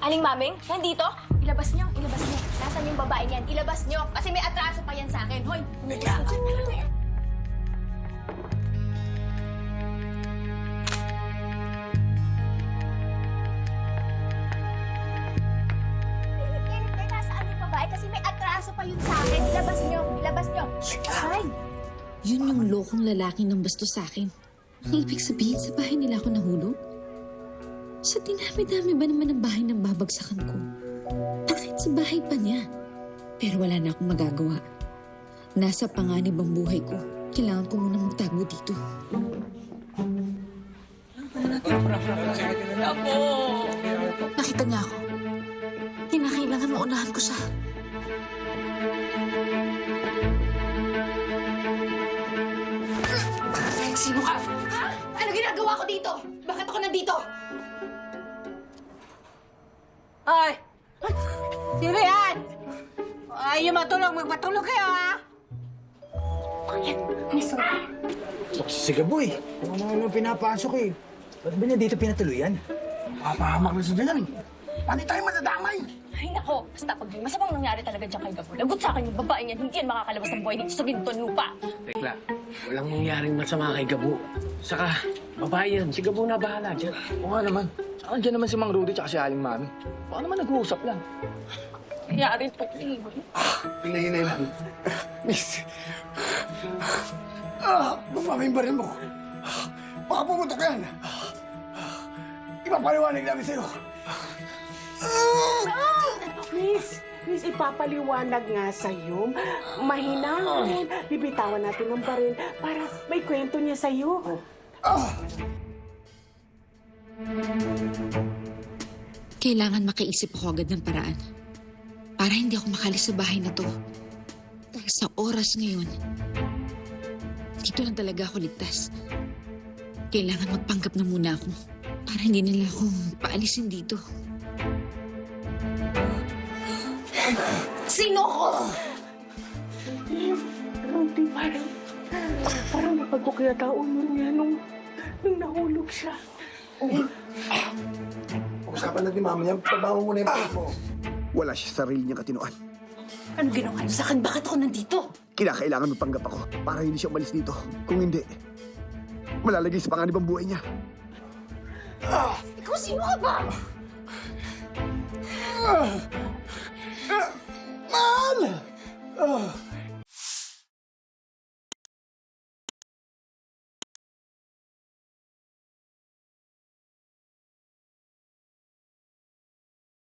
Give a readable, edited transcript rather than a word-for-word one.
Aling Maming, nandito? Ilabas niyo, ilabas niyo. Nasaan yung babae niyan? Ilabas niyo, kasi may atraso pa yan sa akin. Hoy! Pilit-pilit kayo, nasaan yung babae? Kasi may atraso pa yun sa akin. Ilabas niyo, ilabas niyo. Ay! Yun yung lokong lalaki ng bastos sa akin. Ang ibig sabihin, sa bahay nila ako nahulog? Sa dinami-dami ba naman ang bahay ng babagsakan ko? Bakit sa bahay pa niya? Pero wala na akong magagawa. Nasa panganib ang buhay ko. Kailangan ko muna magtago dito. Nakita niya ako. Kinakailangan maunahan ko siya. Sino ka? Ha? Ano ginagawa ko dito? Bakit ako nandito? Ay! Sino yan? Ay, yung matulog. Magpatulog kayo, ha? Si Gaboy, ano pinapasok eh. Ba't ba niya dito pinatuluyan? Papahamak na sa dalang. Paano tayo matadamay? Ay nako, basta pag may masamang nangyari talaga dyan kay Gabo, lagot sa akin yung babae niyan, hindi yan makakalabas ng buhay dito sa Ginton Lupa. Tekla, walang mangyaring masama kay Gabo. Saka, babae yan. Si Gabo na bahala dyan. Oo nga naman. Saka dyan naman si Mang Rudy tsaka si Aling Mami. Baka naman nag-uusap lang. Nangyari po. Pinahinay lang. Miss. Bumama yung baril mo. Baka pumutok yan. Ipapaliwanag namin sa'yo. Please, ipapaliwanag nga sa'yo. Mahinahon. Bibitawan natin ng baril para may kwento niya sa'yo. Kailangan makaisip ako agad ng paraan para hindi ako makalis sa bahay na to. Dahil sa oras ngayon, dito lang talaga ako ligtas. Kailangan magpanggap na muna ako para hindi nila ako paalisin dito. Sino ko? Rudy, parang napagkukyataon mo niya nung nahulog siya. Usapan natin ni Mama niya. Pabawa mo na yung pag mo. Wala siya sarili niyang katinoan. Ano ginawa niyo sa akin? Bakit ako nandito? Kinakailangan magpanggap ako para hindi siya umalis dito. Kung hindi, malalagay sa panganib ang buhay niya. Ikaw sino ka ba?